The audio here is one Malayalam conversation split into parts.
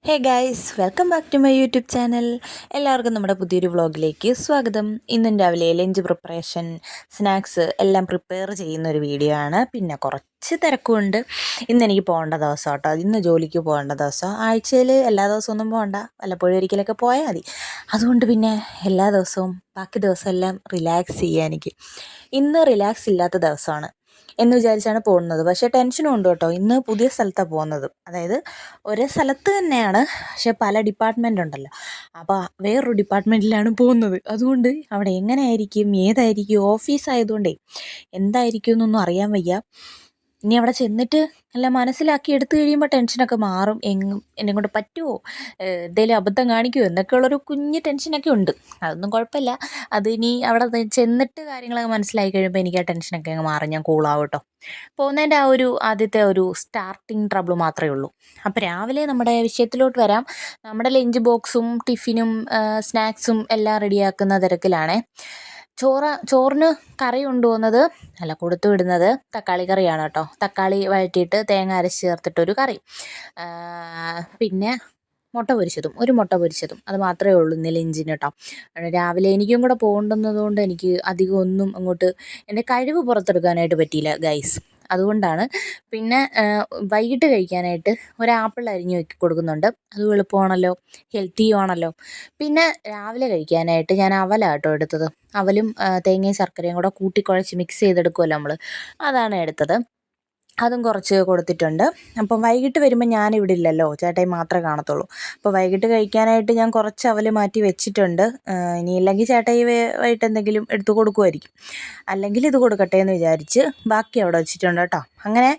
Hey guys, welcome back to my YouTube channel. എല്ലാവർക്കും നമ്മുടെ പുതിയൊരു വ്ളോഗിലേക്ക് സ്വാഗതം. ഇന്നും രാവിലെ ലഞ്ച് പ്രിപ്പറേഷൻ, സ്നാക്സ് എല്ലാം പ്രിപ്പയർ ചെയ്യുന്ന ഒരു വീഡിയോ ആണ്. പിന്നെ കുറച്ച് തിരക്കുമുണ്ട്. ഇന്നെനിക്ക് പോകേണ്ട ദിവസം കേട്ടോ. ഇന്ന് ജോലിക്ക് പോകേണ്ട ദിവസം. ആഴ്ചയിൽ എല്ലാ ദിവസവും ഒന്നും പോകണ്ട, വല്ലപ്പോഴും ഒരിക്കലൊക്കെ പോയാൽ മതി. അതുകൊണ്ട് പിന്നെ എല്ലാ ദിവസവും ബാക്കി ദിവസമെല്ലാം റിലാക്സ് ചെയ്യാൻ എനിക്ക്. ഇന്ന് റിലാക്സ് ഇല്ലാത്ത ദിവസമാണ് എന്ന് വിചാരിച്ചാണ് പോകുന്നത്. പക്ഷേ ടെൻഷനും ഉണ്ട് കേട്ടോ. ഇന്ന് പുതിയ സ്ഥലത്താണ് പോകുന്നത്. അതായത് ഒരേ സ്ഥലത്ത് തന്നെയാണ്, പക്ഷേ പല ഡിപ്പാർട്ട്മെൻ്റ് ഉണ്ടല്ലോ. അപ്പോൾ വേറൊരു ഡിപ്പാർട്ട്മെൻറ്റിലാണ് പോകുന്നത്. അതുകൊണ്ട് അവിടെ എങ്ങനെയായിരിക്കും, ഏതായിരിക്കും, ഓഫീസ് ആയതുകൊണ്ടേ എന്തായിരിക്കും എന്നൊന്നും അറിയാൻ വയ്യ. ഇനി അവിടെ ചെന്നിട്ട് എല്ലാം മനസ്സിലാക്കി എടുത്തു കഴിയുമ്പോൾ ടെൻഷനൊക്കെ മാറും. എന്നെ കൊണ്ട് പറ്റുമോ, എന്തെങ്കിലും അബദ്ധം കാണിക്കുമോ എന്നൊക്കെയുള്ളൊരു കുഞ്ഞ് ടെൻഷനൊക്കെ ഉണ്ട്. അതൊന്നും കുഴപ്പമില്ല. അത് ഇനി അവിടെ ചെന്നിട്ട് കാര്യങ്ങളൊക്കെ മനസ്സിലാക്കി കഴിയുമ്പോൾ എനിക്ക് ആ ടെൻഷനൊക്കെ അങ്ങ് മാറും. ഞാൻ കൂളാവും കേട്ടോ. പോകുന്നതിൻ്റെ ആ ഒരു ആദ്യത്തെ ഒരു സ്റ്റാർട്ടിങ് ട്രബിൾ മാത്രമേ ഉള്ളൂ. അപ്പോൾ രാവിലെ നമ്മുടെ വിഷയത്തിലോട്ട് വരാം. നമ്മുടെ ലഞ്ച് ബോക്സും ടിഫിനും സ്നാക്സും എല്ലാം റെഡിയാക്കുന്ന തിരക്കിലാണേ. ചോറിന് കറി കൊണ്ടുപോകുന്നത് കൊടുത്തു വിടുന്നത് തക്കാളി കറിയാണ് കേട്ടോ. തക്കാളി വഴറ്റിയിട്ട് തേങ്ങ അരച്ച് ചേർത്തിട്ടൊരു കറി, പിന്നെ ഒരു മുട്ട പൊരിച്ചതും. അത് മാത്രമേ ഉള്ളൂ ഇന്ന് ലഞ്ചിന് കേട്ടോ. രാവിലെ എനിക്കും കൂടെ പോകേണ്ടുന്നതുകൊണ്ട് എനിക്ക് അധികം ഒന്നും അങ്ങോട്ട് എൻ്റെ കഴിവ് പുറത്തെടുക്കാനായിട്ട് പറ്റിയില്ല ഗൈസ്. അതുകൊണ്ടാണ്. പിന്നെ വൈകിട്ട് കഴിക്കാനായിട്ട് ഒരു ആപ്പിൾ അരിഞ്ഞ് കൊടുക്കുന്നുണ്ട്. അതും എളുപ്പമാണല്ലോ, ഹെൽത്തിയുമാണല്ലോ. പിന്നെ രാവിലെ കഴിക്കാനായിട്ട് ഞാൻ അവലാണ് കേട്ടോ എടുത്തത്. അവലും തേങ്ങയും ശർക്കരയും കൂടെ കൂട്ടിക്കുഴച്ച് മിക്സ് ചെയ്തെടുക്കുമല്ലോ നമ്മൾ, അതാണ് എടുത്തത്. അതും കുറച്ച് കൊടുത്തിട്ടുണ്ട്. അപ്പം വൈകിട്ട് വരുമ്പോൾ ഞാനിവിടെ ഇല്ലല്ലോ, ചേട്ടായി മാത്രമേ കാണത്തുള്ളൂ. അപ്പോൾ വൈകിട്ട് കഴിക്കാനായിട്ട് ഞാൻ കുറച്ച് അവൽ മാറ്റി വെച്ചിട്ടുണ്ട്. ഇനിയില്ലെങ്കിൽ ചേട്ടായി വൈകിട്ട് എന്തെങ്കിലും എടുത്ത് കൊടുക്കുമായിരിക്കും. അല്ലെങ്കിൽ ഇത് കൊടുക്കട്ടെ എന്ന് വിചാരിച്ച് ബാക്കി അവിടെ വെച്ചിട്ടുണ്ട് കേട്ടോ. അങ്ങനെ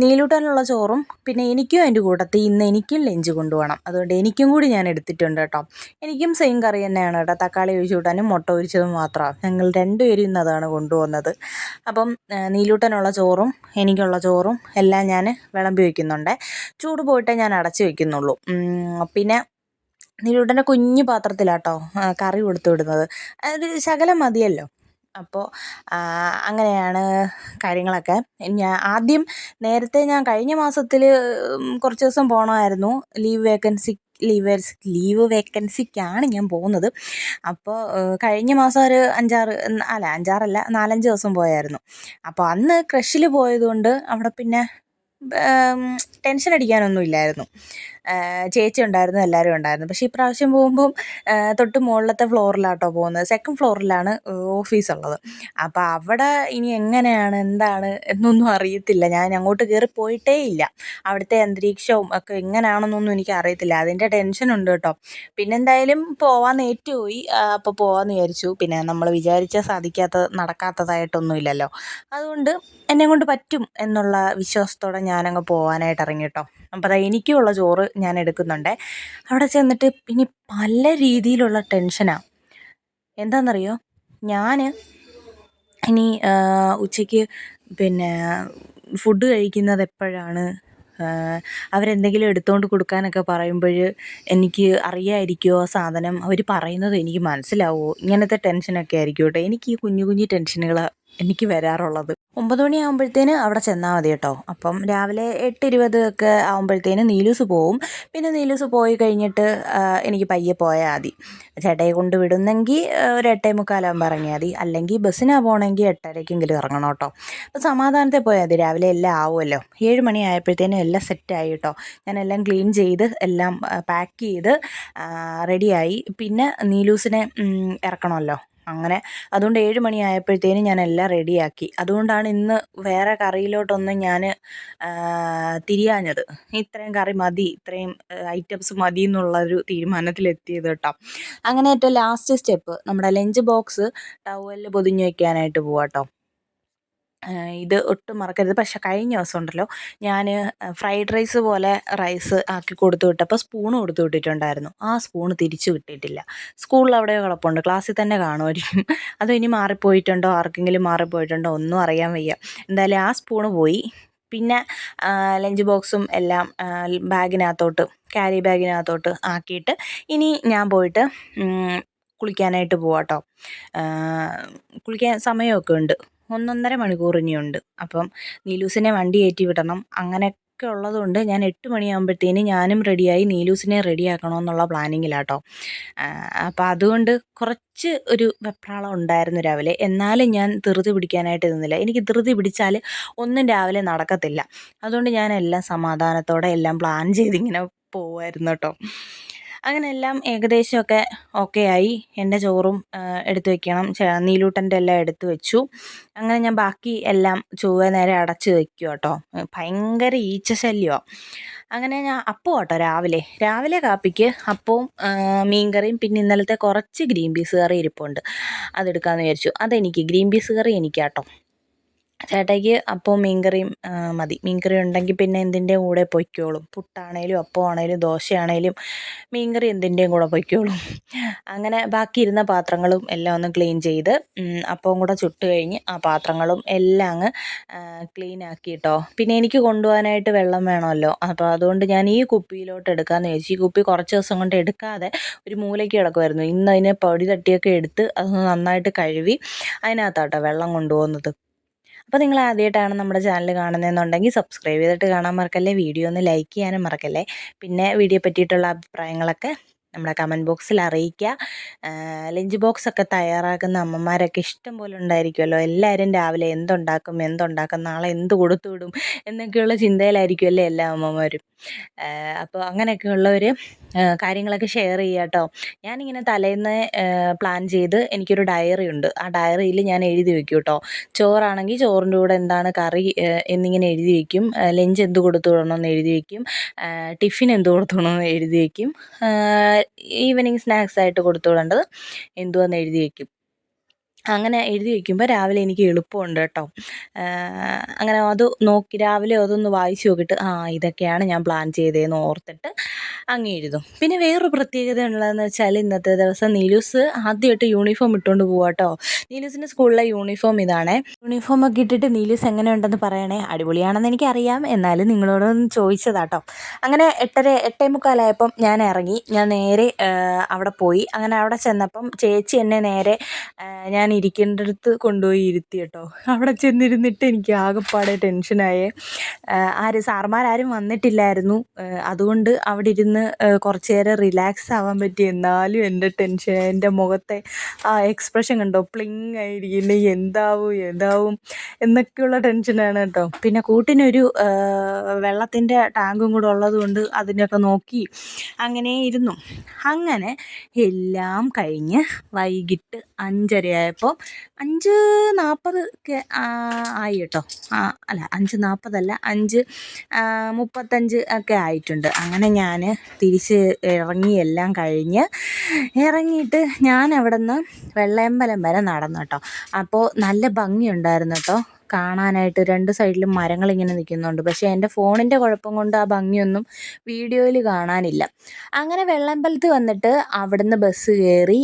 നീലൂട്ടാനുള്ള ചോറും പിന്നെ എനിക്കും അതിൻ്റെ കൂട്ടത്തിൽ ഇന്ന് എനിക്കും ലഞ്ച് കൊണ്ടുപോകണം. അതുകൊണ്ട് എനിക്കും കൂടി ഞാൻ എടുത്തിട്ടുണ്ട് കേട്ടോ. എനിക്കും സെയിം കറി തന്നെയാണ് കേട്ടോ. തക്കാളി ഒഴിച്ച് കൂട്ടാനും മുട്ട ഒഴിച്ചതും മാത്രമാണ്. ഞങ്ങൾ രണ്ടുപേരും ഇന്ന് അതാണ് കൊണ്ടുപോകുന്നത്. അപ്പം നീലൂട്ടനുള്ള ചോറും എനിക്കുള്ള ചോറും എല്ലാം ഞാൻ വിളമ്പി വയ്ക്കുന്നുണ്ട്. ചൂട് പോയിട്ടേ ഞാൻ അടച്ച് വയ്ക്കുന്നുള്ളൂ. പിന്നെ നീലൂട്ടൻ്റെ കുഞ്ഞു പാത്രത്തിലാട്ടോ കറി കൊടുത്തു വിടുന്നത്. ഒരു ശകലം മതിയല്ലോ. അപ്പോൾ അങ്ങനെയാണ് കാര്യങ്ങളൊക്കെ. നേരത്തെ ഞാൻ കഴിഞ്ഞ മാസത്തിൽ കുറച്ച് ദിവസം പോകണമായിരുന്നു. ലീവ് വേക്കൻസിക്കാണ് ഞാൻ പോകുന്നത്. അപ്പോൾ കഴിഞ്ഞ മാസം ഒരു 4-5 ദിവസം പോയായിരുന്നു. അപ്പോൾ അന്ന് ക്രഷിൽ പോയതുകൊണ്ട് അവിടെ പിന്നെ ടെൻഷൻ അടിക്കാനൊന്നും ഇല്ലായിരുന്നു. ചേച്ചി ഉണ്ടായിരുന്നു, എല്ലാവരും ഉണ്ടായിരുന്നു. പക്ഷേ ഇപ്രാവശ്യം പോകുമ്പം തൊട്ട് മുകളിലത്തെ ഫ്ലോറിലാട്ടോ പോകുന്നത്. സെക്കൻഡ് ഫ്ലോറിലാണ് ഓഫീസുള്ളത്. അപ്പോൾ അവിടെ ഇനി എങ്ങനെയാണ് എന്താണ് എന്നൊന്നും അറിയത്തില്ല. ഞാൻ അങ്ങോട്ട് കയറി പോയിട്ടേ ഇല്ല. അവിടുത്തെ അന്തരീക്ഷവും ഒക്കെ എങ്ങനെയാണെന്നൊന്നും എനിക്ക് അറിയത്തില്ല. അതിൻ്റെ ടെൻഷനുണ്ട് കേട്ടോ. പിന്നെ എന്തായാലും പോവാമെന്ന് ഏറ്റുപോയി. അപ്പോൾ പോവാമെന്ന് വിചാരിച്ചു. പിന്നെ നമ്മൾ നടക്കാത്തതായിട്ടൊന്നും ഇല്ലല്ലോ. അതുകൊണ്ട് എന്നെ കൊണ്ട് പറ്റും എന്നുള്ള വിശ്വാസത്തോടെ ഞാനങ്ങ് പോകാനായിട്ട് ഇറങ്ങി കേട്ടോ. അപ്പോൾ എനിക്കുള്ള ചോറ് ഞാൻ എടുക്കുന്നുണ്ട്. അവിടെ ചെന്നിട്ട് ഇനി പല രീതിയിലുള്ള ടെൻഷനാണ്. എന്താണെന്നറിയോ, ഞാൻ ഇനി ഉച്ചയ്ക്ക് പിന്നെ ഫുഡ് കഴിക്കുന്നത് എപ്പോഴാണ്, അവരെന്തെങ്കിലും എടുത്തുകൊണ്ട് കൊടുക്കാനൊക്കെ പറയുമ്പോൾ എനിക്ക് അറിയാമായിരിക്കുമോ ആ സാധനം, അവർ പറയുന്നത് എനിക്ക് മനസ്സിലാവുമോ, ഇങ്ങനത്തെ ടെൻഷനൊക്കെ ആയിരിക്കും കേട്ടോ. എനിക്ക് ഈ കുഞ്ഞു കുഞ്ഞു ടെൻഷനുകൾ എനിക്ക് വരാറുള്ളത്. 9 മണിയാകുമ്പോഴത്തേന് അവിടെ ചെന്നാൽ മതി കേട്ടോ. അപ്പം രാവിലെ 8:20 ഒക്കെ ആകുമ്പോഴത്തേന് നീലൂസ് പോവും. പിന്നെ നീലൂസ് പോയി കഴിഞ്ഞിട്ട് എനിക്ക് പയ്യെ പോയാൽ മതി. ചേട്ടയെ കൊണ്ട് വിടുന്നെങ്കിൽ ഒരു 8:45 ഇറങ്ങിയാൽ മതി. അല്ലെങ്കിൽ ബസ്സിനാണ് പോകണമെങ്കിൽ 8:30 ഇറങ്ങണം കേട്ടോ. അപ്പോൾ സമാധാനത്തെ പോയാൽ മതി. രാവിലെ എല്ലാം ആവുമല്ലോ. 7 മണി ആയപ്പോഴത്തേനും എല്ലാം സെറ്റായി കേട്ടോ. ഞാനെല്ലാം ക്ലീൻ ചെയ്ത് എല്ലാം പാക്ക് ചെയ്ത് റെഡിയായി. പിന്നെ നീലൂസിനെ ഇറക്കണമല്ലോ. അങ്ങനെ അതുകൊണ്ട് 7 മണി ആയപ്പോഴത്തേനും ഞാൻ എല്ലാം റെഡിയാക്കി. അതുകൊണ്ടാണ് ഇന്ന് വേറെ കറിയിലോട്ടൊന്നും ഞാൻ തിരിയാഞ്ഞത്. ഇത്രയും കറി മതി, ഇത്രയും ഐറ്റംസ് മതി എന്നുള്ളൊരു തീരുമാനത്തിലെത്തിയത് കേട്ടോ. അങ്ങനെ ഏറ്റവും ലാസ്റ്റ് സ്റ്റെപ്പ് നമ്മുടെ ലഞ്ച് ബോക്സ് ടവലിൽ പൊതിഞ്ഞ് വയ്ക്കാനായിട്ട് പോവാം കേട്ടോ. ഇത് ഒട്ടും മറക്കരുത്. പക്ഷേ കഴിഞ്ഞ ദിവസം ഉണ്ടല്ലോ, ഞാൻ ഫ്രൈഡ് റൈസ് പോലെ റൈസ് ആക്കി കൊടുത്തു വിട്ടപ്പോൾ സ്പൂണ് കൊടുത്തു വിട്ടിട്ടുണ്ടായിരുന്നു. ആ സ്പൂണ് തിരിച്ചു കിട്ടിയിട്ടില്ല. സ്കൂളിൽ അവിടെ കിടപ്പുണ്ട്, ക്ലാസ്സിൽ തന്നെ കാണുമായിരിക്കും. അതോ ഇനി മാറിപ്പോയിട്ടുണ്ടോ, ആർക്കെങ്കിലും മാറിപ്പോയിട്ടുണ്ടോ ഒന്നും അറിയാൻ വയ്യ. എന്തായാലും ആ സ്പൂണ് പോയി. പിന്നെ ലഞ്ച് ബോക്സും എല്ലാം ക്യാരി ബാഗിനകത്തോട്ട് ആക്കിയിട്ട് ഇനി ഞാൻ പോയിട്ട് കുളിക്കാനായിട്ട് പോവാം കേട്ടോ. കുളിക്കാൻ സമയമൊക്കെ ഉണ്ട്, 1.5 മണിക്കൂർ ഇനിയുണ്ട്. അപ്പം നീലൂസിനെ വണ്ടി കയറ്റി വിടണം. അങ്ങനെ ഒക്കെ ഉള്ളതുകൊണ്ട് ഞാൻ 8 മണിയാകുമ്പോഴത്തേന് ഞാനും റെഡിയായി നീലൂസിനെ റെഡിയാക്കണമെന്നുള്ള പ്ലാനിങ്ങിലാട്ടോ. അപ്പോൾ അതുകൊണ്ട് കുറച്ച് ഒരു വെപ്രാളം ഉണ്ടായിരുന്നു രാവിലെ. എന്നാലും ഞാൻ ധൃതി പിടിക്കാനായിട്ട് നിന്നില്ല. എനിക്ക് ധൃതി പിടിച്ചാൽ ഒന്നും രാവിലെ നടക്കത്തില്ല. അതുകൊണ്ട് ഞാൻ എല്ലാം സമാധാനത്തോടെ എല്ലാം പ്ലാൻ ചെയ്തിങ്ങനെ പോവായിരുന്നു കേട്ടോ. അങ്ങനെ എല്ലാം ഏകദേശമൊക്കെ ഓക്കെ ആയി. എൻ്റെ ചോറും എടുത്തു വെക്കണം, നീലൂട്ടൻ്റെ എല്ലാം എടുത്തു വെച്ചു. അങ്ങനെ ഞാൻ ബാക്കി എല്ലാം ചൊവ്വേ നേരെ അടച്ച് വയ്ക്കുക കേട്ടോ. ഭയങ്കര ഈച്ച ശല്യമാണ്. അങ്ങനെ ഞാൻ അപ്പം കേട്ടോ രാവിലെ കാപ്പിക്ക് അപ്പവും മീൻകറിയും പിന്നെ ഇന്നലത്തെ കുറച്ച് ഗ്രീൻ പീസ് കറി ഇരിപ്പുണ്ട്, അതെടുക്കാമെന്ന് വിചാരിച്ചു. ഗ്രീൻ പീസ് കറി എനിക്കാട്ടോ. ചേട്ടായിക്ക് അപ്പവും മീൻകറിയും മതി. മീൻകറി ഉണ്ടെങ്കിൽ പിന്നെ എന്തിൻ്റെയും കൂടെ പൊയ്ക്കോളും. പുട്ടാണേലും അപ്പമാണേലും ദോശയാണേലും മീൻകറി എന്തിൻ്റെയും കൂടെ പൊയ്ക്കോളും. അങ്ങനെ ബാക്കി ഇരുന്ന പാത്രങ്ങളും എല്ലാം ഒന്ന് ക്ലീൻ ചെയ്ത് അപ്പവും കൂടെ ചുട്ട് കഴിഞ്ഞ് ആ പാത്രങ്ങളും എല്ലാം അങ്ങ് ക്ലീൻ ആക്കി കേട്ടോ. പിന്നെ എനിക്ക് കൊണ്ടുപോകാനായിട്ട് വെള്ളം വേണമല്ലോ. അപ്പോൾ അതുകൊണ്ട് ഞാൻ ഈ കുപ്പിയിലോട്ട് എടുക്കാമെന്ന് വിചാരിച്ചു. ഈ കുപ്പി കുറച്ച് ദിവസം കൊണ്ട് എടുക്കാതെ ഒരു മൂലയ്ക്ക് കിടക്കുമായിരുന്നു. ഇന്ന് അതിനെ പൊടി തട്ടിയൊക്കെ എടുത്ത് അതൊന്ന് നന്നായിട്ട് കഴുകി അതിനകത്താട്ടോ വെള്ളം കൊണ്ടുപോകുന്നത്. അപ്പോൾ നിങ്ങൾ ആദ്യമായിട്ടാണ് നമ്മുടെ ചാനൽ കാണുന്നതെന്നുണ്ടെങ്കിൽ സബ്സ്ക്രൈബ് ചെയ്തിട്ട് കാണാൻ മറക്കല്ലേ. വീഡിയോ ഒന്ന് ലൈക്ക് ചെയ്യാനും മറക്കല്ലേ. പിന്നെ വീഡിയോ പറ്റിയിട്ടുള്ള അഭിപ്രായങ്ങളൊക്കെ നമ്മുടെ കമൻറ്റ് ബോക്സിൽ അറിയിക്കുക. ലഞ്ച് ബോക്സൊക്കെ തയ്യാറാക്കുന്ന അമ്മമാരൊക്കെ ഇഷ്ടം പോലെ ഉണ്ടായിരിക്കുമല്ലോ. എല്ലാവരും രാവിലെ എന്തുണ്ടാക്കും നാളെ എന്ത് കൊടുത്തു വിടും എന്നൊക്കെയുള്ള ചിന്തയിലായിരിക്കുമല്ലേ എല്ലാ അമ്മമാരും. അപ്പോൾ അങ്ങനെയൊക്കെയുള്ളവർ കാര്യങ്ങളൊക്കെ ഷെയർ ചെയ്യുക കേട്ടോ. ഞാനിങ്ങനെ തലേന്ന് പ്ലാൻ ചെയ്ത് എനിക്കൊരു ഡയറി ഉണ്ട്. ആ ഡയറിയിൽ ഞാൻ എഴുതി വയ്ക്കും കേട്ടോ. ചോറാണെങ്കിൽ ചോറിൻ്റെ കൂടെ എന്താണ് കറി എന്നിങ്ങനെ എഴുതി വയ്ക്കും. ലഞ്ച് എന്ത് കൊടുത്തു വിടണമെന്ന് എഴുതി വയ്ക്കും. ടിഫിൻ എന്ത് കൊടുത്തു വിടണമെന്ന് എഴുതി വയ്ക്കും. ഈവനിങ് സ്നാക്സ് ആയിട്ട് കൊടുത്തു വിടേണ്ടത് എന്തുവാന്ന് എഴുതി വയ്ക്കും. അങ്ങനെ എഴുതി വയ്ക്കുമ്പോൾ രാവിലെ എനിക്ക് എളുപ്പമുണ്ട് കേട്ടോ. അങ്ങനെ അത് നോക്കി രാവിലെ അതൊന്ന് വായിച്ച് നോക്കിയിട്ട് ഇതൊക്കെയാണ് ഞാൻ പ്ലാൻ ചെയ്തതെന്ന് ഓർത്തിട്ട് അങ്ങ് എഴുതും. പിന്നെ വേറൊരു പ്രത്യേകത ഉള്ളതെന്ന് വെച്ചാൽ ഇന്നത്തെ ദിവസം നീലൂസ് ആദ്യമായിട്ട് യൂണിഫോം ഇട്ടുകൊണ്ട് പോവാം കേട്ടോ. നീലൂസിൻ്റെ സ്കൂളിലെ യൂണിഫോം ഇതാണേ. യൂണിഫോമൊക്കെ ഇട്ടിട്ട് നീലൂസ് എങ്ങനെയുണ്ടെന്ന് പറയണേ. അടിപൊളിയാണെന്ന് എനിക്കറിയാം, എന്നാലും നിങ്ങളോടൊന്ന് ചോദിച്ചതാട്ടോ. അങ്ങനെ 8:45 ഞാൻ ഇറങ്ങി. ഞാൻ നേരെ അവിടെ പോയി. അങ്ങനെ അവിടെ ചെന്നപ്പം ചേച്ചി എന്നെ നേരെ ഞാൻ ഇരിക്കേണ്ടടുത്ത് കൊണ്ടുപോയി ഇരുത്തി കേട്ടോ. അവിടെ ചെന്നിരുന്നിട്ട് എനിക്ക് ആകെപ്പാടെ ടെൻഷനായേ. സാർമാരാരും വന്നിട്ടില്ലായിരുന്നു. അതുകൊണ്ട് അവിടെ ഇരുന്ന് കുറച്ച് നേരം റിലാക്സ് ആവാൻ പറ്റി. എന്നാലും എൻ്റെ ടെൻഷൻ, എൻ്റെ മുഖത്തെ ആ എക്സ്പ്രഷൻ കണ്ടോ, പ്ലിങ് ആയിരിക്കുന്നത്. എന്താവും എന്നൊക്കെയുള്ള ടെൻഷനാണ് കേട്ടോ. പിന്നെ കൂട്ടിനൊരു വെള്ളത്തിൻ്റെ ടാങ്കും കൂടെ ഉള്ളതുകൊണ്ട് അതിനൊക്കെ നോക്കി അങ്ങനെ ഇരുന്നു. അങ്ങനെ എല്ലാം കഴിഞ്ഞ് വൈകിട്ട് 5:30 5:40 ഒക്കെ ആയി കേട്ടോ. അല്ല 5:40 അല്ല, 5:35 ഒക്കെ ആയിട്ടുണ്ട്. അങ്ങനെ ഞാൻ തിരിച്ച് ഇറങ്ങി എല്ലാം കഴിഞ്ഞ് ഇറങ്ങിയിട്ട് ഞാൻ അവിടെ നിന്ന് വെള്ളയമ്പലം വരെ നടന്നു കേട്ടോ. അപ്പോൾ നല്ല ഭംഗിയുണ്ടായിരുന്നു കേട്ടോ കാണാനായിട്ട്. 2 സൈഡിലും മരങ്ങളിങ്ങനെ നിൽക്കുന്നുണ്ട്. പക്ഷേ എൻ്റെ ഫോണിൻ്റെ കുഴപ്പം കൊണ്ട് ആ ഭംഗിയൊന്നും വീഡിയോയിൽ കാണാനില്ല. അങ്ങനെ വെള്ളയമ്പലത്ത് വന്നിട്ട് അവിടുന്ന് ബസ് കയറി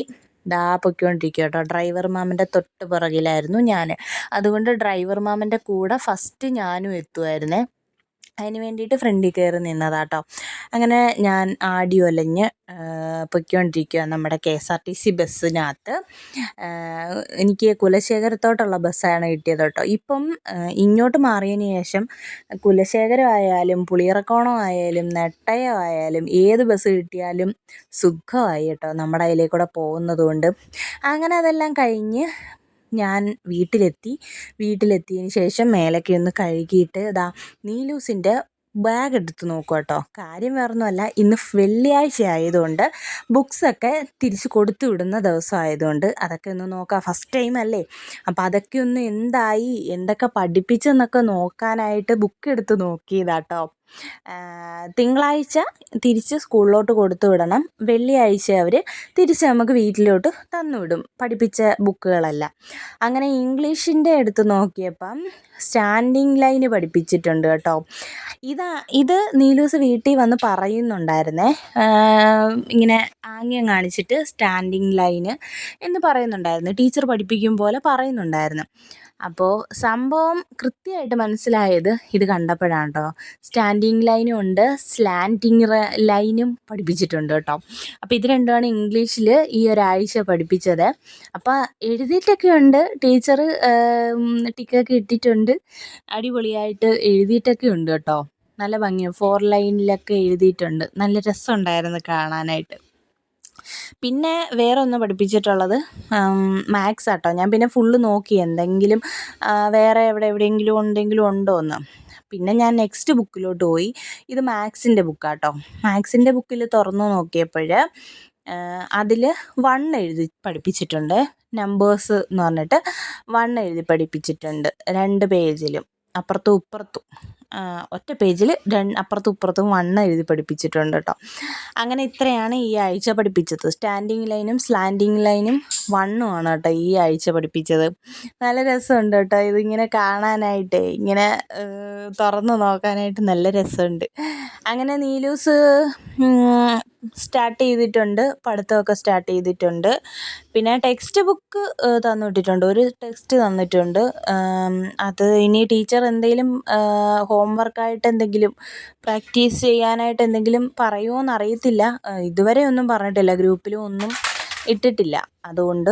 പൊയ്ക്കൊണ്ടിരിക്കുക കേട്ടോ. ഡ്രൈവർ മാമൻ്റെ തൊട്ട് പുറകിലായിരുന്നു ഞാൻ. അതുകൊണ്ട് ഡ്രൈവർ മാമൻ്റെ കൂടെ ഫസ്റ്റ് ഞാനും എത്തുമായിരുന്നേ. അതിന് വേണ്ടിയിട്ട് ഫ്രണ്ടിൽ കയറി നിന്നതാട്ടോ. അങ്ങനെ ഞാൻ ആടി ഒലഞ്ഞ് പൊയ്ക്കൊണ്ടിരിക്കുക നമ്മുടെ KSRTC ബസ്സിനകത്ത്. എനിക്ക് കുലശേഖരത്തോട്ടുള്ള ബസ്സാണ് കിട്ടിയത് കേട്ടോ. ഇപ്പം ഇങ്ങോട്ട് മാറിയതിന് ശേഷം കുലശേഖരമായാലും പുളിയിറക്കോണം ആയാലും നെട്ടയം ആയാലും ഏത് ബസ് കിട്ടിയാലും സുഖമായി കേട്ടോ, നമ്മുടെ അതിലേക്കൂടെ പോകുന്നത് കൊണ്ട്. അങ്ങനെ അതെല്ലാം കഴിഞ്ഞ് ഞാൻ വീട്ടിലെത്തിയതിന് ശേഷം മേലൊക്കെ ഒന്ന് കഴുകിയിട്ട് നീലൂസിൻ്റെ ബാഗ് എടുത്ത് നോക്കുക കേട്ടോ. കാര്യം വേറൊന്നുമല്ല, ഇന്ന് വെള്ളിയാഴ്ച ആയതുകൊണ്ട് ബുക്സൊക്കെ തിരിച്ച് കൊടുത്തു വിടുന്ന ദിവസമായതുകൊണ്ട് അതൊക്കെ ഒന്ന് നോക്കാം. ഫസ്റ്റ് ടൈം അല്ലേ, അപ്പോൾ അതൊക്കെ ഒന്ന് എന്തായി എന്തൊക്കെ പഠിപ്പിച്ചെന്നൊക്കെ നോക്കാനായിട്ട് ബുക്ക് എടുത്ത് നോക്കിയതാട്ടോ. തിങ്കളാഴ്ച തിരിച്ച് സ്കൂളിലോട്ട് കൊടുത്തു വിടണം. വെള്ളിയാഴ്ച അവർ തിരിച്ച് നമുക്ക് വീട്ടിലോട്ട് തന്നുവിടും പഠിപ്പിച്ച ബുക്കുകളെല്ലാം. അങ്ങനെ ഇംഗ്ലീഷിൻ്റെ എടുത്ത് നോക്കിയപ്പം സ്റ്റാൻഡിങ് ലൈന് പഠിപ്പിച്ചിട്ടുണ്ട് കേട്ടോ. ഇത് നീലൂസ് വീട്ടിൽ വന്ന് പറയുന്നുണ്ടായിരുന്നേ. ഇങ്ങനെ ആംഗ്യം കാണിച്ചിട്ട് സ്റ്റാൻഡിങ് ലൈന് എന്ന് പറയുന്നുണ്ടായിരുന്നു. ടീച്ചർ പഠിപ്പിക്കും പോലെ പറയുന്നുണ്ടായിരുന്നു. അപ്പോൾ സംഭവം കൃത്യമായിട്ട് മനസ്സിലായത് ഇത് കണ്ടപ്പോഴാണ് കേട്ടോ. സ്റ്റാൻഡിങ് ലൈനും ഉണ്ട്, സ്ലാൻഡിങ് ലൈനും പഠിപ്പിച്ചിട്ടുണ്ട് കേട്ടോ. അപ്പോൾ ഇത് രണ്ടുമാണ് ഇംഗ്ലീഷിൽ ഈ ഒരാഴ്ച പഠിപ്പിച്ചത്. അപ്പോൾ എഴുതിയിട്ടൊക്കെ ഉണ്ട്, ടീച്ചർ ടിക്കൊക്കെ ഇട്ടിട്ടുണ്ട്, അടിപൊളിയായിട്ട് എഴുതിയിട്ടൊക്കെ ഉണ്ട് കേട്ടോ. നല്ല ഭംഗിയാണ്. 4 ലൈനിലൊക്കെ എഴുതിയിട്ടുണ്ട്. നല്ല രസമുണ്ടായിരുന്നു കാണാനായിട്ട്. പിന്നെ വേറെ ഒന്ന് പഠിപ്പിച്ചിട്ടുള്ളത് മാത്സ് ആട്ടോ. ഞാൻ പിന്നെ ഫുള്ള് നോക്കി എന്തെങ്കിലും വേറെ എവിടെയെങ്കിലും ഉണ്ടോ എന്ന്. പിന്നെ ഞാൻ നെക്സ്റ്റ് ബുക്കിലോട്ട് പോയി. ഇത് മാത്സിൻ്റെ ബുക്കാട്ടോ. മാത്സിൻ്റെ ബുക്കിൽ തുറന്നു നോക്കിയപ്പോൾ അതിൽ 1 എഴുതി പഠിപ്പിച്ചിട്ടുണ്ട്. നമ്പേഴ്സ് എന്ന് പറഞ്ഞിട്ട് 1 എഴുതി പഠിപ്പിച്ചിട്ടുണ്ട് 2 പേജിലും, അപ്പുറത്തും ഇപ്പുറത്തും. ഒറ്റ പേജിൽ അപ്പുറത്തും ഇപ്പുറത്തും 1 എഴുതി പഠിപ്പിച്ചിട്ടുണ്ട് കേട്ടോ. അങ്ങനെ ഇത്രയാണ് ഈ ആഴ്ച പഠിപ്പിച്ചത്. സ്റ്റാൻഡിങ് ലൈനും സ്ലാൻഡിങ് ലൈനും 1 ആണ് കേട്ടോ ഈ ആഴ്ച പഠിപ്പിച്ചത്. നല്ല രസമുണ്ട് കേട്ടോ ഇതിങ്ങനെ കാണാനായിട്ട്, ഇങ്ങനെ തുറന്ന് നോക്കാനായിട്ട് നല്ല രസമുണ്ട്. അങ്ങനെ നീലൂസ് സ്റ്റാർട്ട് ചെയ്തിട്ടുണ്ട്, പഠിത്തമൊക്കെ സ്റ്റാർട്ട് ചെയ്തിട്ടുണ്ട്. പിന്നെ ടെക്സ്റ്റ് ബുക്ക് തന്നിട്ടുണ്ട്, ഒരു ടെക്സ്റ്റ് തന്നിട്ടുണ്ട്. അത് ഇനി ടീച്ചർ എന്തെങ്കിലും ഹോംവർക്കായിട്ട് എന്തെങ്കിലും പ്രാക്ടീസ് ചെയ്യാനായിട്ട് എന്തെങ്കിലും പറയുമോ എന്നറിയത്തില്ല. ഇതുവരെ ഒന്നും പറഞ്ഞിട്ടില്ല, ഗ്രൂപ്പിലും ഒന്നും ഇട്ടിട്ടില്ല. അതുകൊണ്ട്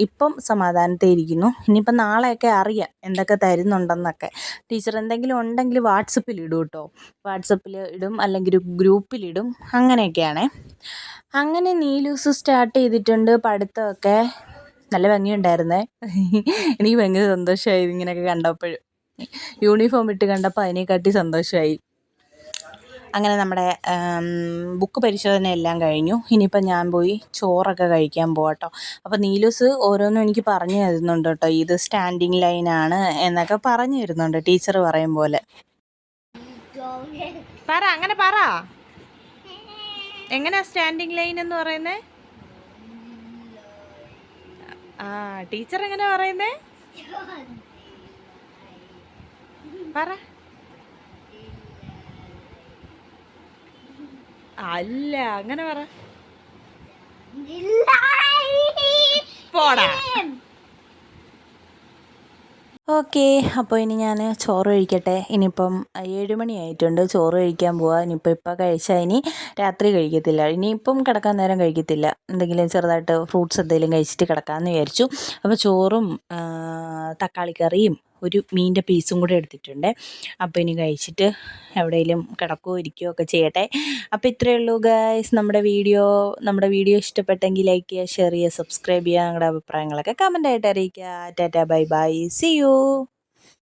ഇപ്പം സമാധാനത്തിൽ ഇരിക്കുന്നു. ഇനിയിപ്പം നാളെയൊക്കെ അറിയാം എന്തൊക്കെ തരുന്നുണ്ടെന്നൊക്കെ. ടീച്ചർ എന്തെങ്കിലും ഉണ്ടെങ്കിൽ വാട്സപ്പിൽ ഇടും കേട്ടോ. വാട്സപ്പിൽ ഇടും, അല്ലെങ്കിൽ ഗ്രൂപ്പിലിടും, അങ്ങനെയൊക്കെയാണേ. അങ്ങനെ നീലൂസ് സ്റ്റാർട്ട് ചെയ്തിട്ടുണ്ട് പഠിത്തമൊക്കെ. നല്ല ഭംഗിയുണ്ടായിരുന്നേ. എനിക്ക് ഭയങ്കര സന്തോഷമായി ഇങ്ങനെയൊക്കെ കണ്ടപ്പോൾ. യൂണിഫോം ഇട്ട് കണ്ടപ്പോൾ അതിനെക്കാട്ടി സന്തോഷമായി. അങ്ങനെ നമ്മുടെ ബുക്ക് പരിശോധന എല്ലാം കഴിഞ്ഞു. ഇനിയിപ്പം ഞാൻ പോയി ചോറൊക്കെ കഴിക്കാൻ പോകാം കേട്ടോ. അപ്പോൾ നീലൂസ് ഓരോന്നും എനിക്ക് പറഞ്ഞു തരുന്നുണ്ട് കേട്ടോ. ഇത് സ്റ്റാൻഡിങ് ലൈനാണ് എന്നൊക്കെ പറഞ്ഞു തരുന്നുണ്ട് ടീച്ചർ പറയും പോലെ. പറ, അങ്ങനെ പറ. എങ്ങനെയാ സ്റ്റാൻഡിങ് ലൈൻ എന്ന് പറയുന്നേ? ടീച്ചർ എങ്ങനെ പറയുന്നേ? പറ. അല്ല, അങ്ങനെ പറ. പോടാ. ഓക്കെ, അപ്പോൾ ഇനി ഞാൻ ചോറ് കഴിക്കട്ടെ. ഇനിയിപ്പം 7 മണിയായിട്ടുണ്ട്, ചോറ് കഴിക്കാൻ പോവാം. ഇപ്പം കഴിച്ചാൽ ഇനി രാത്രി കഴിക്കത്തില്ല, ഇനിയിപ്പം കിടക്കാൻ നേരം കഴിക്കത്തില്ല. എന്തെങ്കിലും ചെറുതായിട്ട് ഫ്രൂട്ട്സ് എന്തെങ്കിലും കഴിച്ചിട്ട് കിടക്കാമെന്ന് വിചാരിച്ചു. അപ്പോൾ ചോറും തക്കാളിക്കറിയും ഒരു മീനിൻ്റെ പീസും കൂടെ എടുത്തിട്ടുണ്ട്. അപ്പോൾ ഇനി കഴിച്ചിട്ട് എവിടെയെങ്കിലും കിടക്കുകയോ ഇരിക്കുകയോ ഒക്കെ ചെയ്യട്ടെ. അപ്പോൾ ഇത്രയേ ഉള്ളൂ ഗൈസ്. നമ്മുടെ വീഡിയോ ഇഷ്ടപ്പെട്ടെങ്കിൽ ലൈക്ക് ചെയ്യുക, ഷെയർ ചെയ്യുക, സബ്സ്ക്രൈബ് ചെയ്യുക. നിങ്ങളുടെ അഭിപ്രായങ്ങളൊക്കെ കമൻ്റായിട്ട് അറിയിക്കുക. Tata, bye bye, see U.